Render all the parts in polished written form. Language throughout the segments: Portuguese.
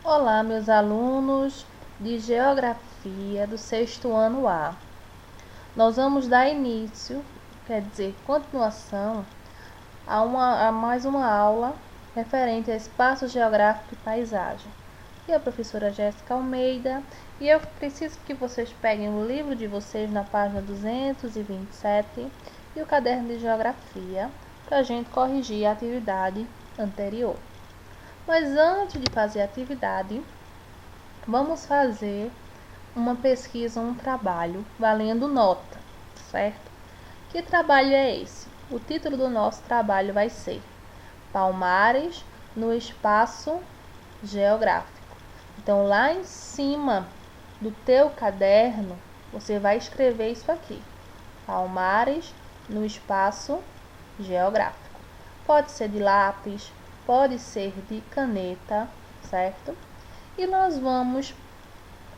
Olá, meus alunos de Geografia do sexto ano A. Nós vamos dar início, quer dizer, continuação, a mais uma aula referente a espaço geográfico e paisagem. E a professora Jéssica Almeida, e eu preciso que vocês peguem o livro de vocês na página 227 e o caderno de Geografia para a gente corrigir a atividade anterior. Mas antes de fazer a atividade, vamos fazer uma pesquisa, um trabalho valendo nota, certo? Que trabalho é esse? O título do nosso trabalho vai ser Palmares no espaço geográfico. Então, lá em cima do teu caderno, você vai escrever isso aqui: Palmares no espaço geográfico. Pode ser de lápis, pode ser de caneta, certo? E nós vamos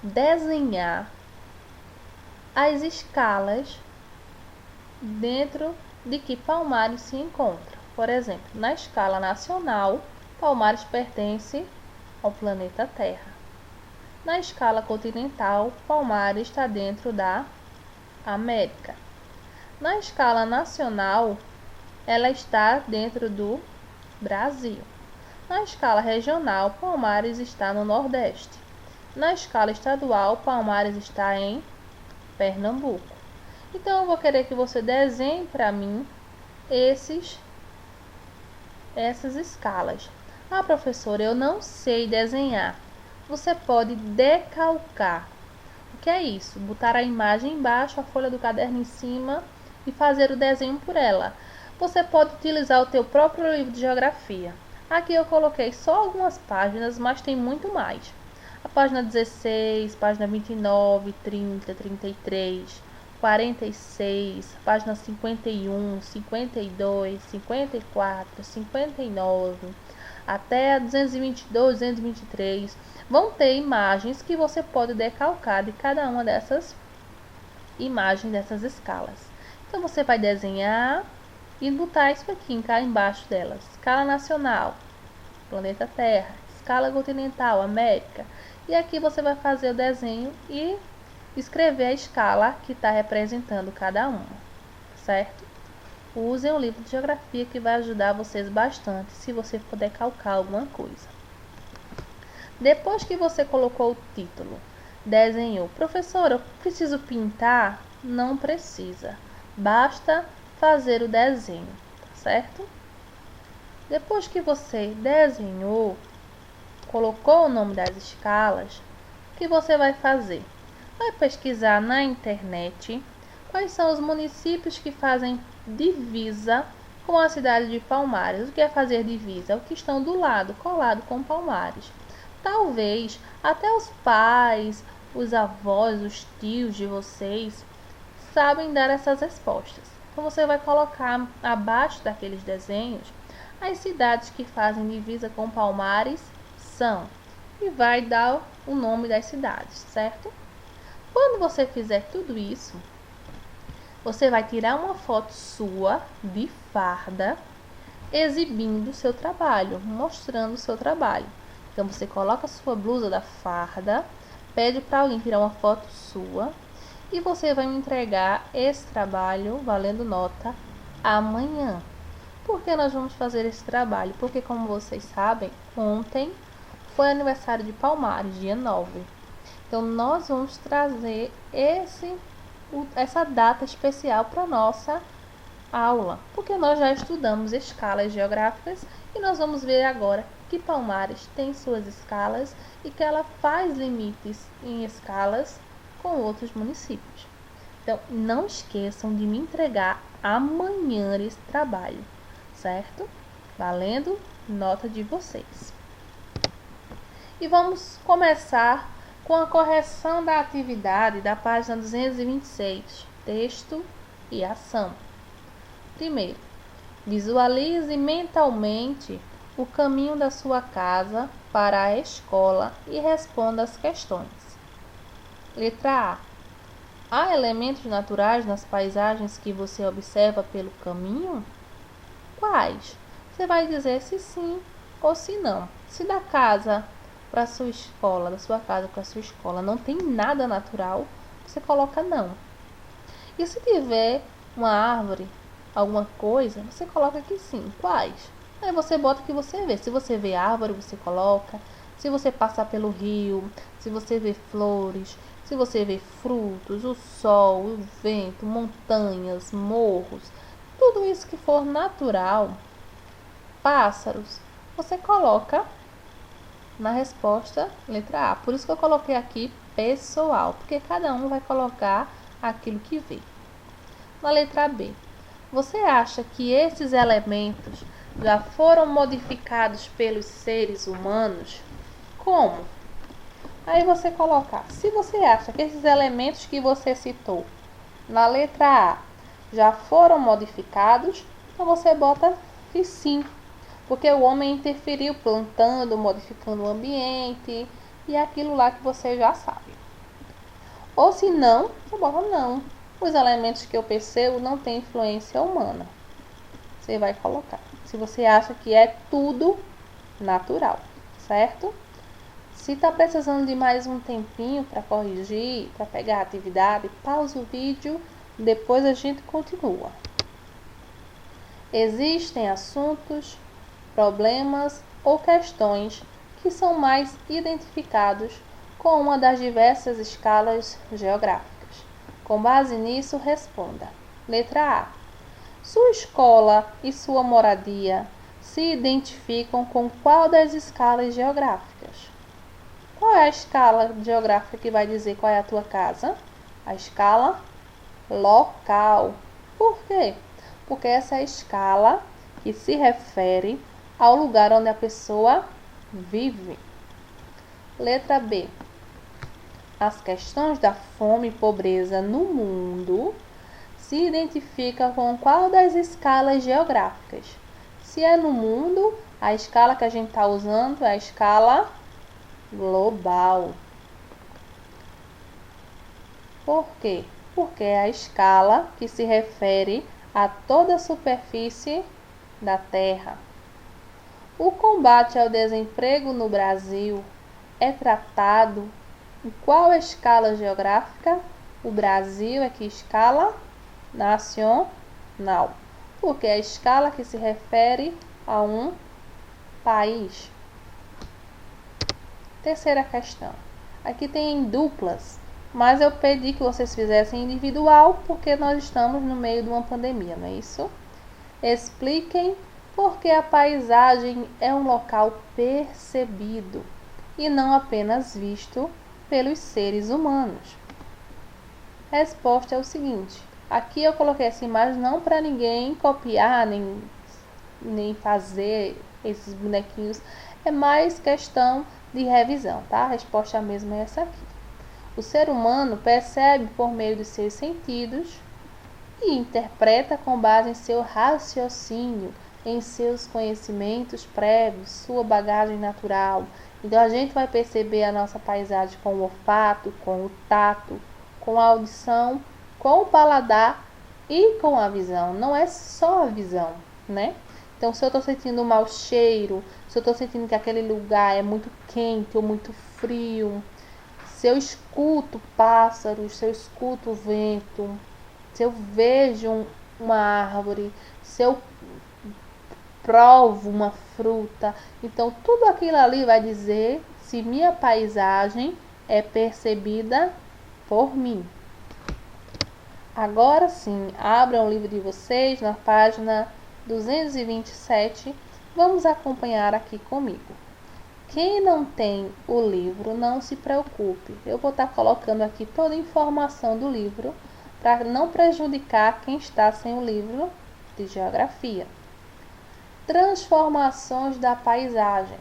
desenhar as escalas dentro de que Palmares se encontra. Por exemplo, na escala nacional, Palmares pertence ao planeta Terra. Na escala continental, Palmares está dentro da América. Na escala nacional, ela está dentro do Brasil. Na escala regional, Palmares está no Nordeste. Na escala estadual, Palmares está em Pernambuco. Então, eu vou querer que você desenhe para mim essas escalas. Ah, professora, eu não sei desenhar. Você pode decalcar. O que é isso? Botar a imagem embaixo, a folha do caderno em cima e fazer o desenho por ela. Você pode utilizar o teu próprio livro de geografia. Aqui eu coloquei só algumas páginas, mas tem muito mais. A página 16, página 29, 30, 33, 46, página 51, 52, 54, 59, até a 222, 223. Vão ter imagens que você pode decalcar de cada uma dessas imagens, dessas escalas. Então, você vai desenhar e botar isso aqui embaixo delas. Escala nacional, planeta Terra. Escala continental, América. E aqui você vai fazer o desenho e escrever a escala que está representando cada uma, certo? Usem o livro de geografia que vai ajudar vocês bastante se você puder calcar alguma coisa. Depois que você colocou o título, desenhou. Professora, eu preciso pintar? Não precisa. Basta fazer o desenho, certo? Depois que você desenhou, colocou o nome das escalas, o que você vai fazer? Vai pesquisar na internet quais são os municípios que fazem divisa com a cidade de Palmares. O que é fazer divisa? O que estão do lado, colado com Palmares. Talvez até os pais, os avós, os tios de vocês sabem dar essas respostas. Então você vai colocar abaixo daqueles desenhos as cidades que fazem divisa com Palmares são, e vai dar o nome das cidades, certo? Quando você fizer tudo isso, você vai tirar uma foto sua de farda, exibindo o seu trabalho, mostrando o seu trabalho. Então, você coloca a sua blusa da farda, pede para alguém tirar uma foto sua e você vai me entregar esse trabalho, valendo nota, amanhã. Por que nós vamos fazer esse trabalho? Porque, como vocês sabem, ontem foi aniversário de Palmares, dia 9. Então, nós vamos trazer essa data especial para a nossa aula, porque nós já estudamos escalas geográficas e nós vamos ver agora que Palmares tem suas escalas e que ela faz limites em escalas com outros municípios. Então, não esqueçam de me entregar amanhã esse trabalho, certo? Valendo nota de vocês. E vamos começar com a correção da atividade da página 226, texto e ação. Primeiro, visualize mentalmente o caminho da sua casa para a escola e responda as questões. Letra A. Há elementos naturais nas paisagens que você observa pelo caminho? Quais? Você vai dizer se sim ou se não. Se da casa para sua escola, da sua casa para sua escola, não tem nada natural, você coloca não. E se tiver uma árvore, alguma coisa, você coloca que sim. Quais? Aí você bota o que você vê. Se você vê árvore, você coloca. Se você passar pelo rio, se você vê flores, se você vê frutos, o sol, o vento, montanhas, morros, tudo isso que for natural, pássaros, você coloca na resposta letra A. Por isso que eu coloquei aqui pessoal, porque cada um vai colocar aquilo que vê. Na letra B, você acha que esses elementos já foram modificados pelos seres humanos? Como? Aí você colocar, se você acha que esses elementos que você citou na letra A já foram modificados, então você bota que sim, porque o homem interferiu plantando, modificando o ambiente e aquilo lá que você já sabe. Ou se não, você bota não. Os elementos que eu percebo não têm influência humana. Você vai colocar. Se você acha que é tudo natural, certo? Se está precisando de mais um tempinho para corrigir, para pegar a atividade, pausa o vídeo, depois a gente continua. Existem assuntos, problemas ou questões que são mais identificados com uma das diversas escalas geográficas. Com base nisso, responda. Letra A. Sua escola e sua moradia se identificam com qual das escalas geográficas? Qual é a escala geográfica que vai dizer qual é a tua casa? A escala local. Por quê? Porque essa é a escala que se refere ao lugar onde a pessoa vive. Letra B. As questões da fome e pobreza no mundo se identificam com qual das escalas geográficas? Se é no mundo, a escala que a gente está usando é a escala global. Por quê? Porque é a escala que se refere a toda a superfície da Terra. O combate ao desemprego no Brasil é tratado em qual escala geográfica? O Brasil é que escala nacional, porque é a escala que se refere a um país. Terceira questão. Aqui tem duplas, mas eu pedi que vocês fizessem individual porque nós estamos no meio de uma pandemia, não é isso? Expliquem por que a paisagem é um local percebido e não apenas visto pelos seres humanos. Resposta é o seguinte. Aqui eu coloquei essa imagem não para ninguém copiar, nem fazer esses bonequinhos. É mais questão de revisão, tá? A resposta mesma é essa aqui. O ser humano percebe por meio dos seus sentidos e interpreta com base em seu raciocínio, em seus conhecimentos prévios, sua bagagem natural. Então a gente vai perceber a nossa paisagem com o olfato, com o tato, com a audição, com o paladar e com a visão. Não é só a visão, né? Então, se eu estou sentindo um mau cheiro, se eu estou sentindo que aquele lugar é muito quente ou muito frio, se eu escuto pássaros, se eu escuto o vento, se eu vejo uma árvore, se eu provo uma fruta, então tudo aquilo ali vai dizer se minha paisagem é percebida por mim. Agora sim, abram o livro de vocês na página 227, vamos acompanhar aqui comigo. Quem não tem o livro, não se preocupe. Eu vou estar colocando aqui toda a informação do livro para não prejudicar quem está sem o livro de geografia. Transformações da paisagem.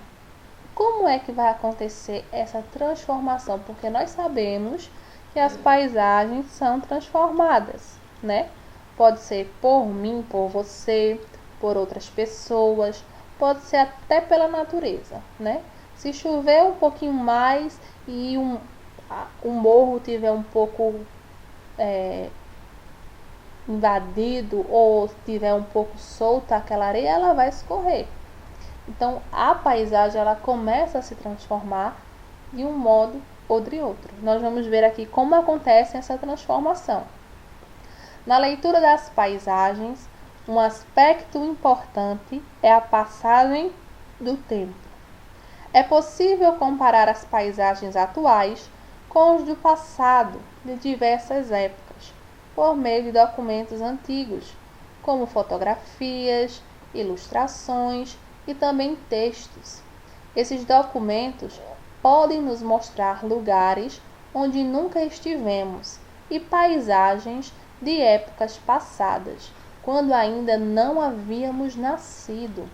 Como é que vai acontecer essa transformação? Porque nós sabemos que as paisagens são transformadas, né? Pode ser por mim, por você, por outras pessoas, pode ser até pela natureza, né? Se chover um pouquinho mais e um morro tiver um pouco invadido ou tiver um pouco solta aquela areia, ela vai escorrer. Então a paisagem ela começa a se transformar de um modo ou de outro. Nós vamos ver aqui como acontece essa transformação. Na leitura das paisagens, um aspecto importante é a passagem do tempo. É possível comparar as paisagens atuais com os do passado, de diversas épocas, por meio de documentos antigos, como fotografias, ilustrações e também textos. Esses documentos podem nos mostrar lugares onde nunca estivemos e paisagens de épocas passadas, quando ainda não havíamos nascido.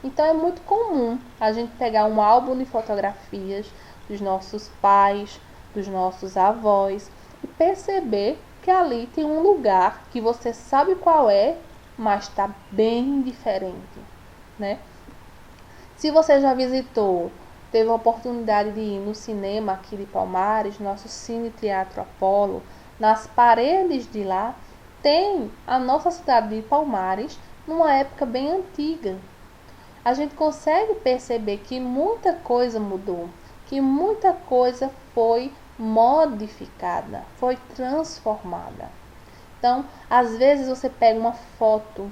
Então é muito comum a gente pegar um álbum de fotografias dos nossos pais, dos nossos avós e perceber que ali tem um lugar que você sabe qual é, mas está bem diferente, né? Se você já visitou, teve a oportunidade de ir no cinema aqui de Palmares, nosso Cine Teatro Apolo, nas paredes de lá tem a nossa cidade de Palmares numa época bem antiga. A gente consegue perceber que muita coisa mudou, que muita coisa foi modificada, foi transformada. Então, às vezes você pega uma foto,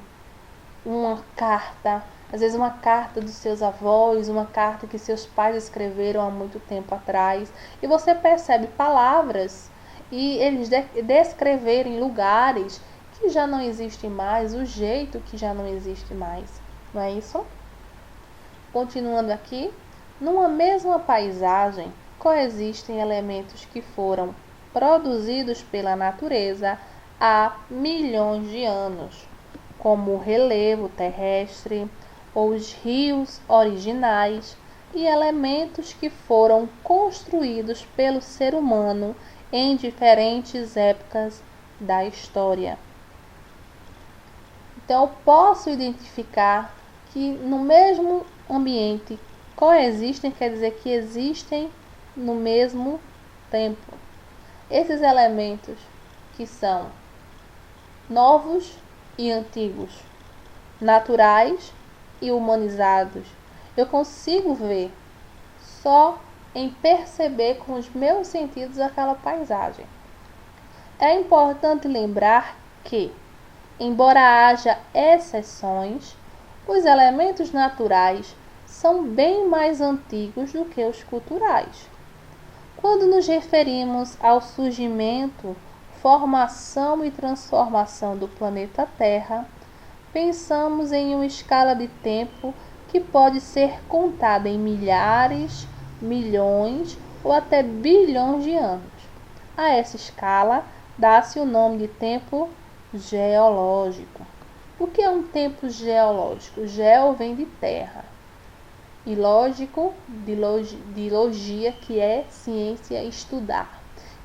uma carta, às vezes uma carta dos seus avós, uma carta que seus pais escreveram há muito tempo atrás, e você percebe palavras e eles descreverem lugares que já não existem mais, o jeito que já não existe mais, não é isso? Continuando aqui, numa mesma paisagem coexistem elementos que foram produzidos pela natureza há milhões de anos, como o relevo terrestre ou os rios originais, e elementos que foram construídos pelo ser humano em diferentes épocas da história. Então, eu posso identificar que no mesmo ambiente coexistem, quer dizer que existem no mesmo tempo. Esses elementos que são novos e antigos, naturais e humanizados, eu consigo ver só em perceber com os meus sentidos aquela paisagem. É importante lembrar que, embora haja exceções, os elementos naturais são bem mais antigos do que os culturais. Quando nos referimos ao surgimento, formação e transformação do planeta Terra, pensamos em uma escala de tempo que pode ser contada em milhares, milhões ou até bilhões de anos. A essa escala dá-se o nome de tempo geológico. O que é um tempo geológico? Geo vem de terra e lógico de logia, que é ciência, estudar.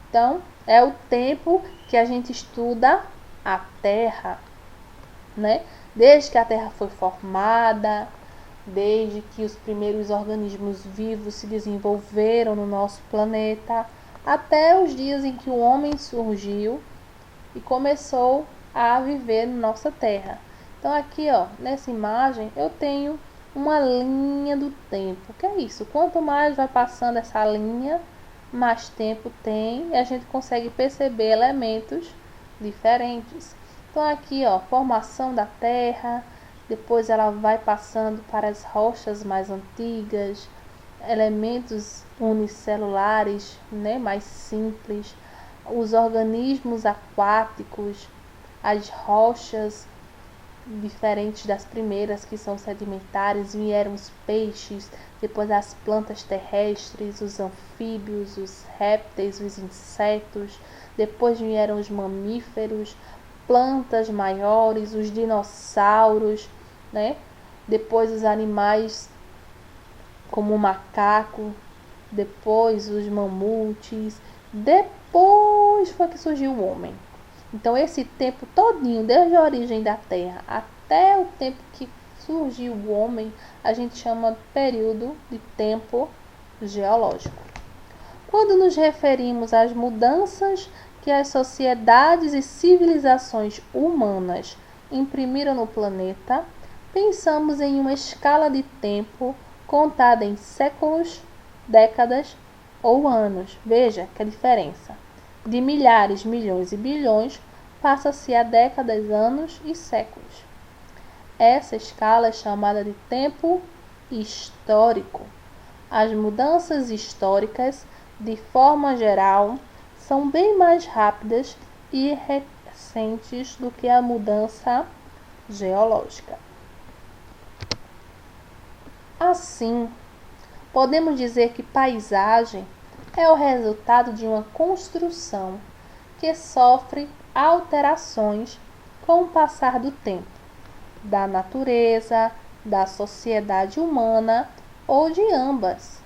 Então, é o tempo que a gente estuda a Terra, né? Desde que a Terra foi formada, desde que os primeiros organismos vivos se desenvolveram no nosso planeta, até os dias em que o homem surgiu e começou a viver na nossa Terra. Então aqui, ó, nessa imagem eu tenho uma linha do tempo. O que é isso? Quanto mais vai passando essa linha, mais tempo tem e a gente consegue perceber elementos diferentes. Então aqui, ó, formação da Terra, depois ela vai passando para as rochas mais antigas, elementos unicelulares, né, mais simples, os organismos aquáticos, as rochas diferentes das primeiras, que são sedimentares, vieram os peixes, depois as plantas terrestres, os anfíbios, os répteis, os insetos, depois vieram os mamíferos, plantas maiores, os dinossauros, né? Depois os animais como o macaco, depois os mamutes, depois foi que surgiu o homem. Então esse tempo todinho, desde a origem da Terra até o tempo que surgiu o homem, a gente chama de período de tempo geológico. Quando nos referimos às mudanças que as sociedades e civilizações humanas imprimiram no planeta, pensamos em uma escala de tempo contada em séculos, décadas ou anos. Veja que a diferença. De milhares, milhões e bilhões passa-se a décadas, anos e séculos. Essa escala é chamada de tempo histórico. As mudanças históricas, de forma geral, são bem mais rápidas e recentes do que a mudança geológica. Assim, podemos dizer que paisagem é o resultado de uma construção que sofre alterações com o passar do tempo, da natureza, da sociedade humana ou de ambas.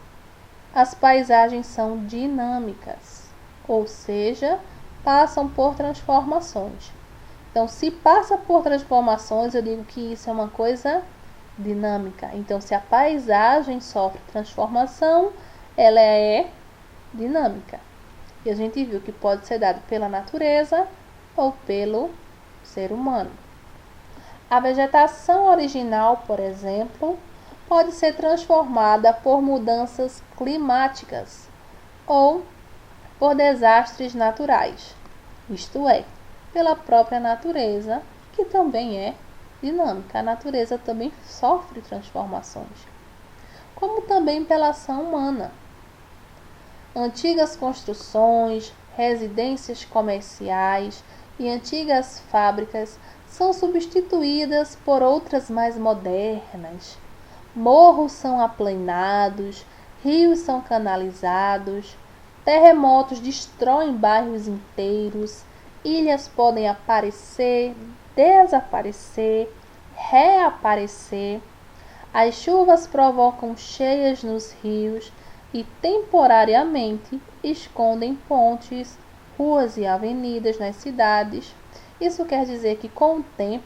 As paisagens são dinâmicas, ou seja, passam por transformações. Então, se passa por transformações, eu digo que isso é uma coisa dinâmica. Então, se a paisagem sofre transformação, ela é dinâmica. E a gente viu que pode ser dado pela natureza ou pelo ser humano. A vegetação original, por exemplo, pode ser transformada por mudanças climáticas ou por desastres naturais, isto é, pela própria natureza, que também é dinâmica. A natureza também sofre transformações, como também pela ação humana. Antigas construções, residências comerciais e antigas fábricas são substituídas por outras mais modernas. Morros são aplanados, rios são canalizados, terremotos destroem bairros inteiros, ilhas podem aparecer, desaparecer, reaparecer. As chuvas provocam cheias nos rios e temporariamente escondem pontes, ruas e avenidas nas cidades. Isso quer dizer que com o tempo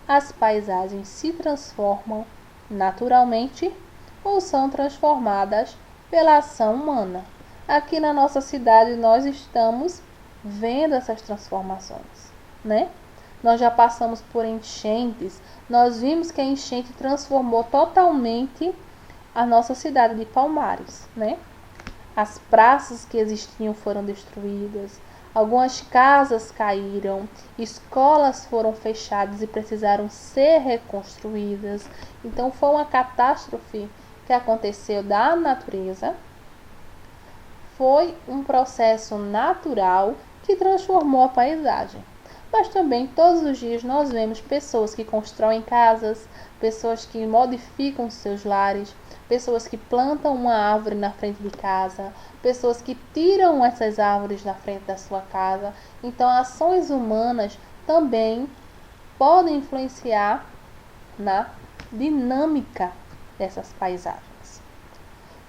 as paisagens se transformam naturalmente ou são transformadas pela ação humana. Aqui na nossa cidade nós estamos vendo essas transformações, né? Nós já passamos por enchentes, nós vimos que a enchente transformou totalmente a nossa cidade de Palmares, né? As praças que existiam foram destruídas, algumas casas caíram, escolas foram fechadas e precisaram ser reconstruídas. Então foi uma catástrofe que aconteceu da natureza. Foi um processo natural que transformou a paisagem. Mas também todos os dias nós vemos pessoas que constroem casas, pessoas que modificam seus lares, pessoas que plantam uma árvore na frente de casa, pessoas que tiram essas árvores da frente da sua casa. Então, ações humanas também podem influenciar na dinâmica dessas paisagens.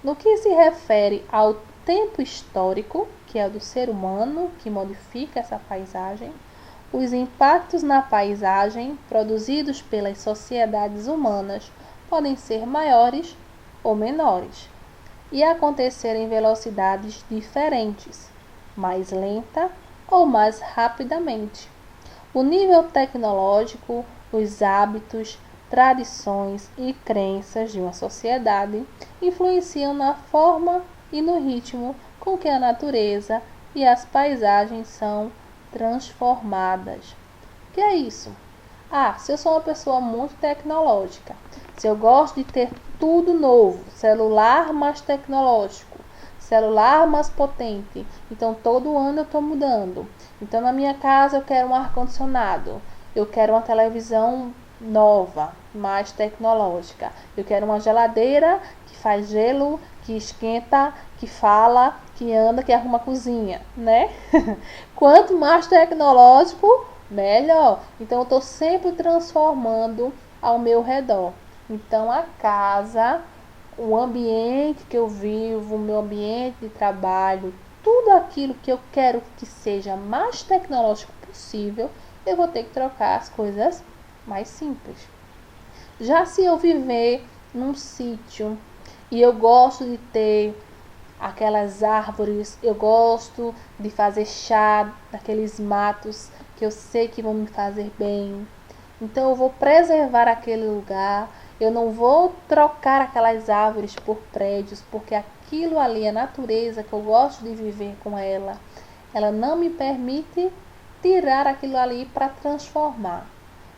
No que se refere ao tempo histórico, que é o do ser humano, que modifica essa paisagem, os impactos na paisagem produzidos pelas sociedades humanas podem ser maiores ou menores e acontecer em velocidades diferentes, mais lenta ou mais rapidamente. O nível tecnológico, os hábitos, tradições e crenças de uma sociedade influenciam na forma e no ritmo com que a natureza e as paisagens são transformadas. O que é isso? Se eu sou uma pessoa muito tecnológica, se eu gosto de ter tudo novo, celular mais tecnológico, celular mais potente, então todo ano eu estou mudando. Então na minha casa eu quero um ar-condicionado, eu quero uma televisão nova, mais tecnológica, eu quero uma geladeira que faz gelo, que esquenta, que fala, que anda, que arruma a cozinha, né? Quanto mais tecnológico, melhor. Então eu estou sempre transformando ao meu redor. Então a casa, o ambiente que eu vivo, o meu ambiente de trabalho, tudo aquilo que eu quero que seja mais tecnológico possível, eu vou ter que trocar as coisas mais simples. Já se eu viver num sítio e eu gosto de ter aquelas árvores, eu gosto de fazer chá daqueles matos que eu sei que vão me fazer bem. Então eu vou preservar aquele lugar, Eu não vou trocar aquelas árvores por prédios, porque aquilo ali é natureza que eu gosto de viver com ela. Ela não me permite tirar aquilo ali para transformar.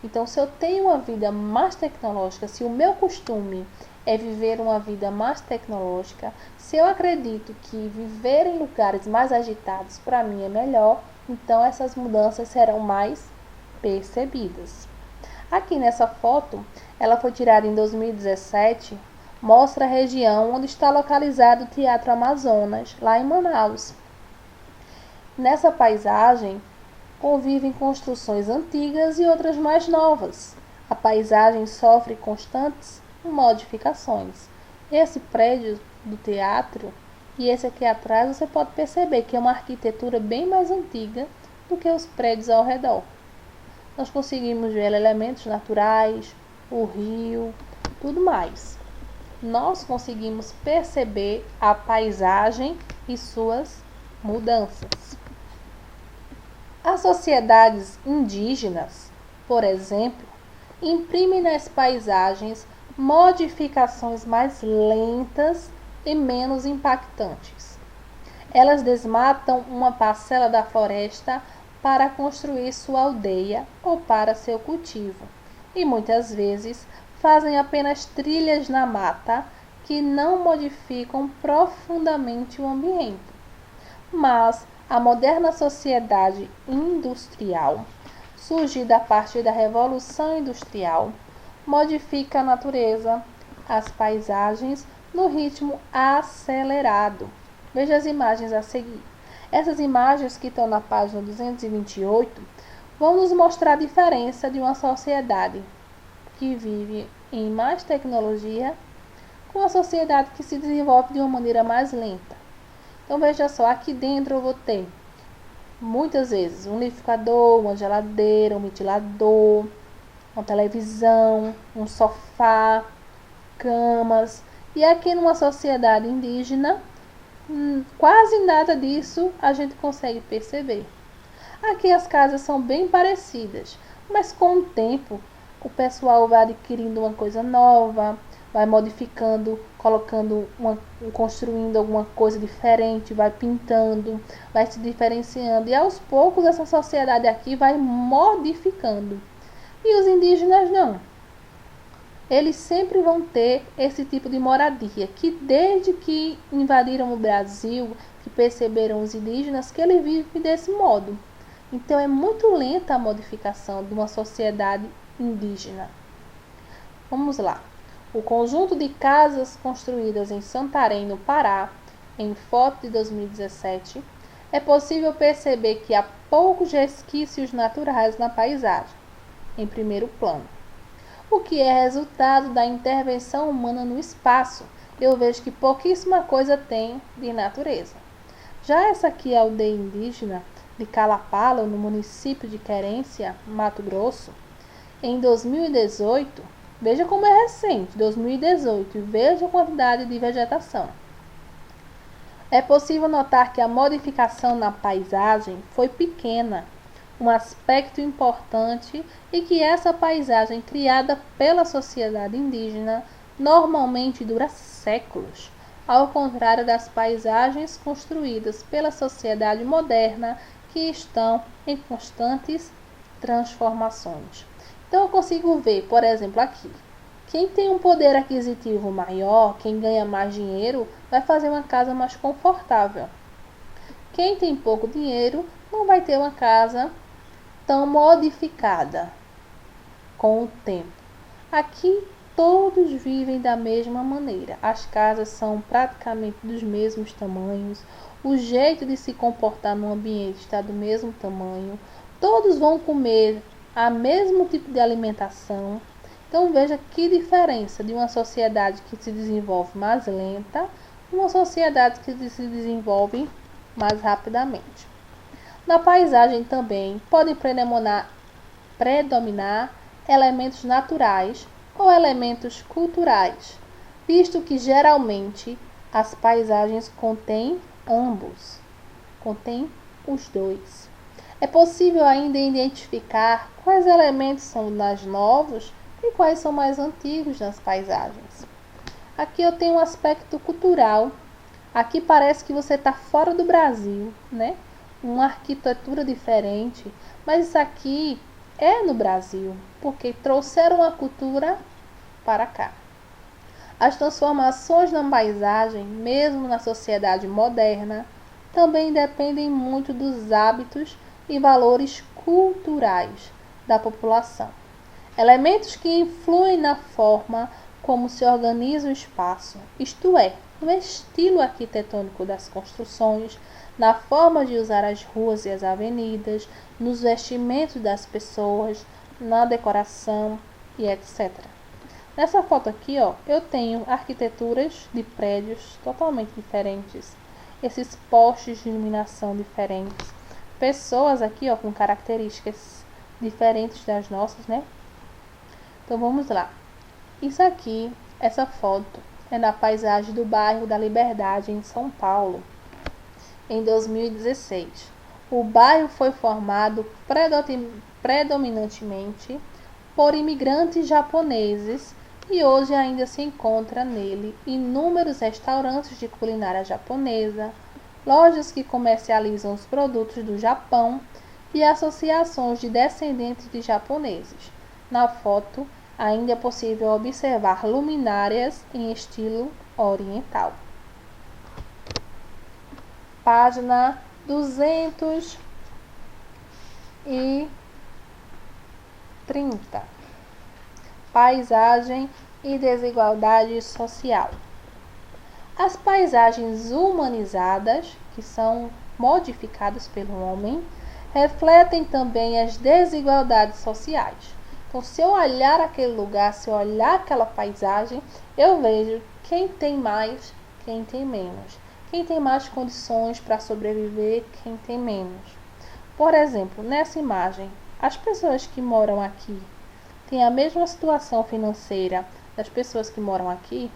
Então, se eu tenho uma vida mais tecnológica, se o meu costume é viver uma vida mais tecnológica, se eu acredito que viver em lugares mais agitados para mim é melhor, então essas mudanças serão mais percebidas. Aqui nessa foto, ela foi tirada em 2017, mostra a região onde está localizado o Teatro Amazonas, lá em Manaus. Nessa paisagem, convivem construções antigas e outras mais novas. A paisagem sofre constantes modificações. Esse prédio do teatro e esse aqui atrás você pode perceber que é uma arquitetura bem mais antiga do que os prédios ao redor. Nós conseguimos ver elementos naturais, o rio, tudo mais. Nós conseguimos perceber a paisagem e suas mudanças. As sociedades indígenas, por exemplo, imprimem nas paisagens modificações mais lentas e menos impactantes. Elas desmatam uma parcela da floresta para construir sua aldeia ou para seu cultivo, e muitas vezes fazem apenas trilhas na mata que não modificam profundamente o ambiente. Mas a moderna sociedade industrial, surgida a partir da Revolução Industrial, modifica a natureza, as paisagens no ritmo acelerado. Veja as imagens a seguir. Essas imagens que estão na página 228 vão nos mostrar a diferença de uma sociedade que vive em mais tecnologia com uma sociedade que se desenvolve de uma maneira mais lenta. Então veja só, aqui dentro eu vou ter muitas vezes um liquidificador, uma geladeira, um ventilador, uma televisão, um sofá, camas. E aqui numa sociedade indígena, quase nada disso a gente consegue perceber. Aqui as casas são bem parecidas, mas com o tempo o pessoal vai adquirindo uma coisa nova, vai modificando, construindo alguma coisa diferente, vai pintando, vai se diferenciando. E aos poucos essa sociedade aqui vai modificando. E os indígenas não. Eles sempre vão ter esse tipo de moradia, que desde que invadiram o Brasil, que perceberam os indígenas, que eles vivem desse modo. Então é muito lenta a modificação de uma sociedade indígena. Vamos lá. O conjunto de casas construídas em Santarém, no Pará, em foto de 2017, é possível perceber que há poucos resquícios naturais na paisagem, em primeiro plano, o que é resultado da intervenção humana no espaço. Eu vejo que pouquíssima coisa tem de natureza. Já essa aqui é a aldeia indígena de Calapalo, no município de Querência, Mato Grosso, em 2018, veja como é recente, 2018, e veja a quantidade de vegetação. É possível notar que a modificação na paisagem foi pequena, um aspecto importante é que essa paisagem criada pela sociedade indígena normalmente dura séculos, ao contrário das paisagens construídas pela sociedade moderna que estão em constantes transformações. Então eu consigo ver, por exemplo, aqui, quem tem um poder aquisitivo maior, quem ganha mais dinheiro, vai fazer uma casa mais confortável. Quem tem pouco dinheiro não vai ter uma casa tão modificada com o tempo. Aqui todos vivem da mesma maneira. As casas são praticamente dos mesmos tamanhos. O jeito de se comportar no ambiente está do mesmo tamanho. Todos vão comer o mesmo tipo de alimentação. Então veja que diferença de uma sociedade que se desenvolve mais lenta e uma sociedade que se desenvolve mais rapidamente. Na paisagem também podem predominar elementos naturais ou elementos culturais, visto que geralmente as paisagens contêm ambos, contêm os dois. É possível ainda identificar quais elementos são mais novos e quais são mais antigos nas paisagens. Aqui eu tenho um aspecto cultural. Aqui parece que você está fora do Brasil, né? Uma arquitetura diferente, mas isso aqui é no Brasil, porque trouxeram a cultura para cá. As transformações na paisagem, mesmo na sociedade moderna, também dependem muito dos hábitos e valores culturais da população. Elementos que influem na forma como se organiza o espaço, isto é, no estilo arquitetônico das construções, na forma de usar as ruas e as avenidas, nos vestimentos das pessoas, na decoração e etc. Nessa foto aqui, eu tenho arquiteturas de prédios totalmente diferentes, esses postes de iluminação diferentes, pessoas aqui, com características diferentes das nossas, né? Então vamos lá. Isso aqui, essa foto, é da paisagem do bairro da Liberdade, em São Paulo, em 2016. O bairro foi formado predominantemente por imigrantes japoneses e hoje ainda se encontra nele inúmeros restaurantes de culinária japonesa, lojas que comercializam os produtos do Japão e associações de descendentes de japoneses. Na foto, ainda é possível observar luminárias em estilo oriental. Página 230. Paisagem e desigualdade social. As paisagens humanizadas, que são modificadas pelo homem, refletem também as desigualdades sociais. Então, se eu olhar aquele lugar, se eu olhar aquela paisagem, eu vejo quem tem mais, quem tem menos. Quem tem mais condições para sobreviver, quem tem menos. Por exemplo, nessa imagem, as pessoas que moram aqui têm a mesma situação financeira das pessoas que moram aqui?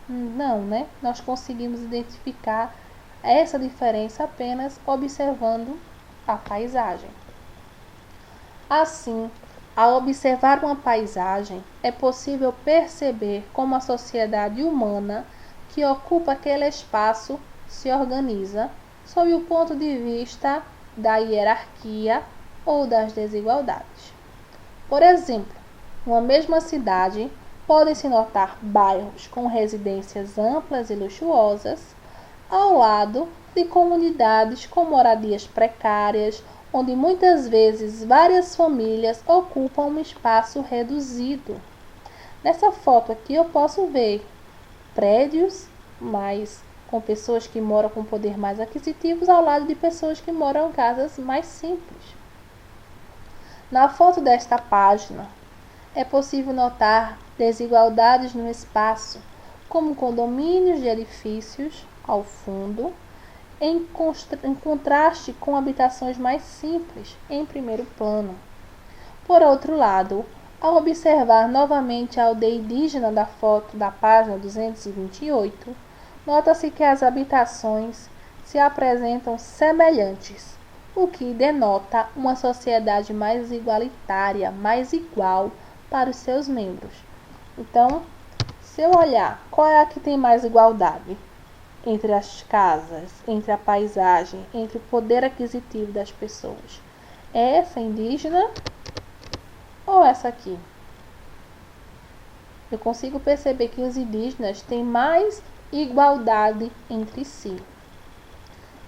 Não, né? Nós conseguimos identificar essa diferença apenas observando a paisagem. Assim, ao observar uma paisagem, é possível perceber como a sociedade humana que ocupa aquele espaço se organiza sob o ponto de vista da hierarquia ou das desigualdades. Por exemplo, numa mesma cidade, podem-se notar bairros com residências amplas e luxuosas, ao lado de comunidades com moradias precárias, onde muitas vezes várias famílias ocupam um espaço reduzido. Nessa foto aqui eu posso ver prédios, mas com pessoas que moram com poder mais aquisitivos ao lado de pessoas que moram em casas mais simples. Na foto desta página, é possível notar desigualdades no espaço, como condomínios de edifícios ao fundo, em contraste com habitações mais simples em primeiro plano. Por outro lado, ao observar novamente a aldeia indígena da foto da página 228, nota-se que as habitações se apresentam semelhantes, o que denota uma sociedade mais igualitária, mais igual para os seus membros. Então, se eu olhar qual é a que tem mais igualdade entre as casas, entre a paisagem, entre o poder aquisitivo das pessoas, é essa indígena ou essa aqui? Eu consigo perceber que os indígenas têm mais igualdade entre si.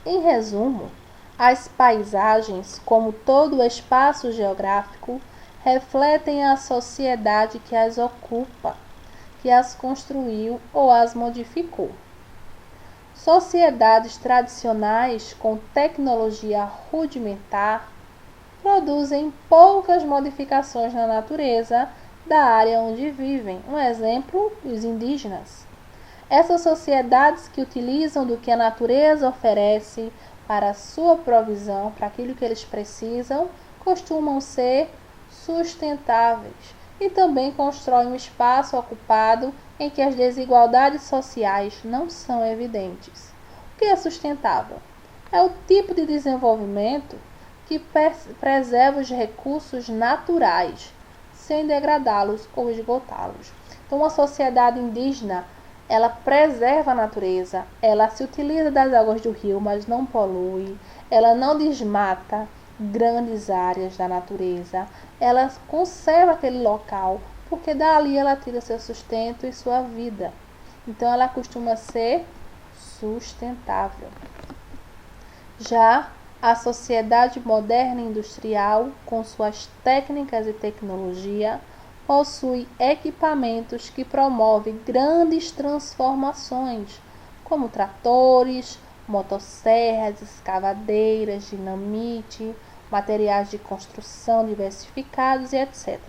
Em resumo, as paisagens, como todo o espaço geográfico, refletem a sociedade que as ocupa, que as construiu ou as modificou. Sociedades tradicionais com tecnologia rudimentar produzem poucas modificações na natureza da área onde vivem. Um exemplo, os indígenas. Essas sociedades que utilizam do que a natureza oferece para a sua provisão, para aquilo que eles precisam, costumam ser sustentáveis e também constroem um espaço ocupado em que as desigualdades sociais não são evidentes. O que é sustentável? É o tipo de desenvolvimento que preserva os recursos naturais, sem degradá-los ou esgotá-los. Então, uma sociedade indígena, ela preserva a natureza, ela se utiliza das águas do rio, mas não polui, ela não desmata grandes áreas da natureza, ela conserva aquele local, porque dali ela tira seu sustento e sua vida. Então, ela costuma ser sustentável. Já a sociedade moderna e industrial, com suas técnicas e tecnologia, possui equipamentos que promovem grandes transformações, como tratores, motosserras, escavadeiras, dinamite, materiais de construção diversificados e etc.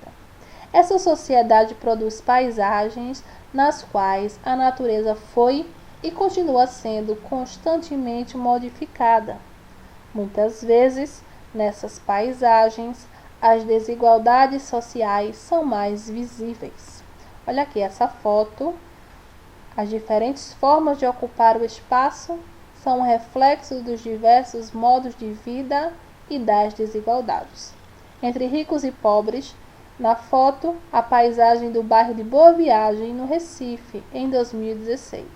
Essa sociedade produz paisagens nas quais a natureza foi e continua sendo constantemente modificada. Muitas vezes, nessas paisagens, as desigualdades sociais são mais visíveis. Olha aqui essa foto. As diferentes formas de ocupar o espaço são um reflexo dos diversos modos de vida e das desigualdades. Entre ricos e pobres, na foto, a paisagem do bairro de Boa Viagem, no Recife, em 2016.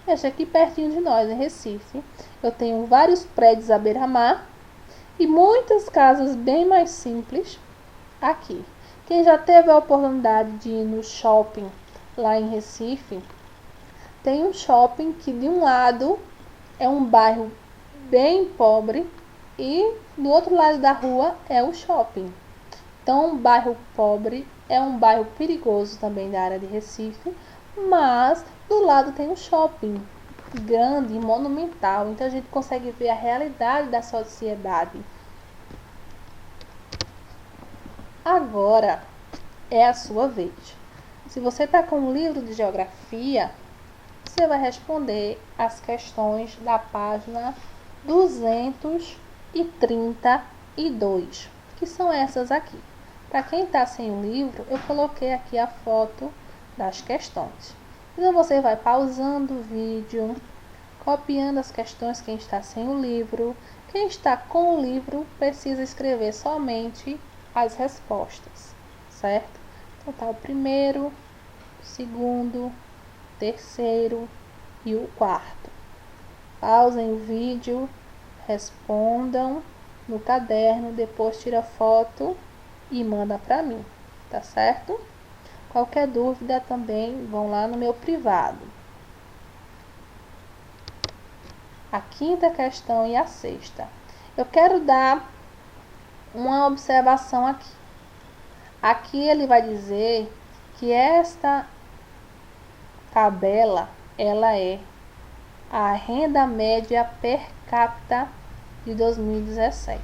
Este aqui pertinho de nós, em Recife. Eu tenho vários prédios à beira-mar e muitas casas bem mais simples aqui. Quem já teve a oportunidade de ir no shopping lá em Recife, tem um shopping que de um lado é um bairro bem pobre e do outro lado da rua é o shopping. Então, um bairro pobre é um bairro perigoso também da área de Recife, mas do lado tem um shopping grande e monumental, então a gente consegue ver a realidade da sociedade. Agora é a sua vez. Se você está com um livro de geografia, você vai responder as questões da página 232, que são essas aqui. Para quem está sem o livro, eu coloquei aqui a foto das questões. Então você vai pausando o vídeo, copiando as questões quem está sem o livro. Quem está com o livro precisa escrever somente as respostas, certo? Então tá o primeiro, o segundo, o terceiro e o quarto. Pausem o vídeo, respondam no caderno, depois tira foto e manda para mim, tá certo? Qualquer dúvida também vão lá no meu privado. A quinta questão e a sexta. Eu quero dar uma observação aqui. Aqui ele vai dizer que esta tabela, ela é a renda média per capita de 2017.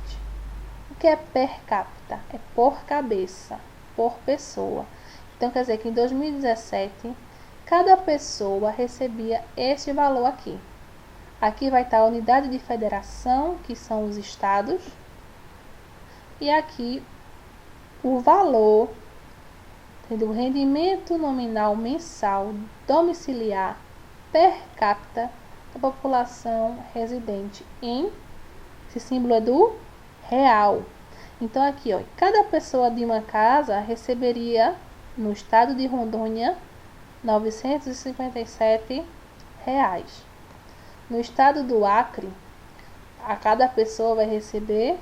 O que é per capita? É por cabeça, por pessoa. Então, quer dizer que em 2017, cada pessoa recebia este valor aqui. Aqui vai estar a unidade de federação, que são os estados. E aqui o valor do rendimento nominal mensal domiciliar per capita da população residente em... Esse símbolo é do real. Então, aqui, ó, cada pessoa de uma casa receberia... No estado de Rondônia, R$ 957. No estado do Acre, a cada pessoa vai receber,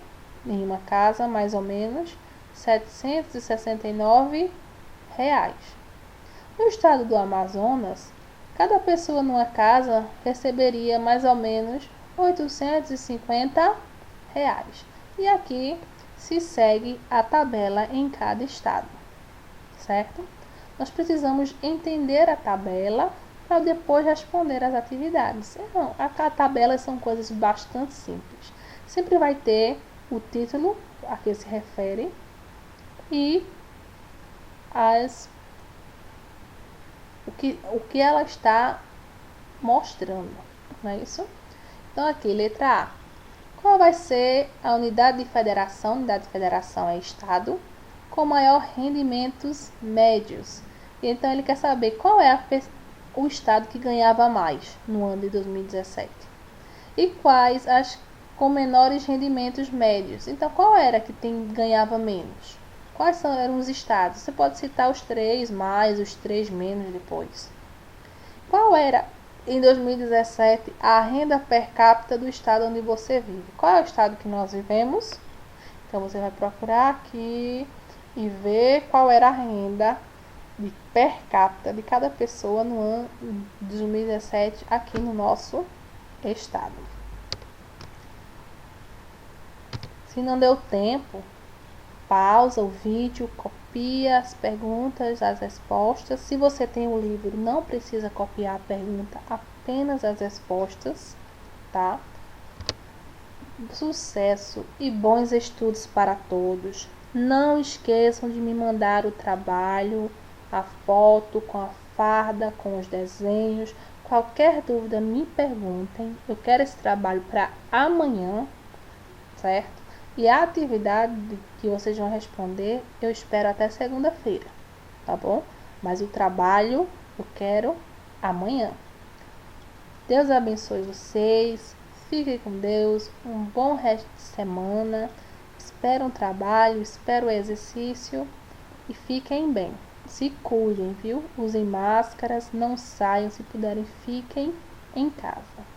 em uma casa, mais ou menos, R$ 769. No estado do Amazonas, cada pessoa numa casa receberia mais ou menos R$ 850. E aqui se segue a tabela em cada estado. Certo? Nós precisamos entender a tabela para depois responder as atividades. Então, a tabela são coisas bastante simples. Sempre vai ter o título a que se refere e o que ela está mostrando. Não é isso? Então, aqui, letra A. Qual vai ser a unidade de federação? A unidade de federação é estado, com maior rendimentos médios. Então, ele quer saber qual é o estado que ganhava mais no ano de 2017. E quais as com menores rendimentos médios. Então, qual era que ganhava menos? Quais eram os estados? Você pode citar os 3 mais, os 3 menos depois. Qual era, em 2017, a renda per capita do estado onde você vive? Qual é o estado que nós vivemos? Então, você vai procurar aqui e ver qual era a renda de per capita de cada pessoa no ano de 2017 aqui no nosso estado. Se não deu tempo, pausa o vídeo, copia as perguntas, as respostas. Se você tem o livro, não precisa copiar a pergunta, apenas as respostas, tá? Sucesso e bons estudos para todos. Não esqueçam de me mandar o trabalho, a foto com a farda, com os desenhos. Qualquer dúvida, me perguntem. Eu quero esse trabalho para amanhã, certo? E a atividade que vocês vão responder, eu espero até segunda-feira, tá bom? Mas o trabalho eu quero amanhã. Deus abençoe vocês. Fiquem com Deus. Um bom resto de semana. Espero um trabalho, espero o exercício e fiquem bem. Se cuidem, viu? Usem máscaras, não saiam, se puderem, fiquem em casa.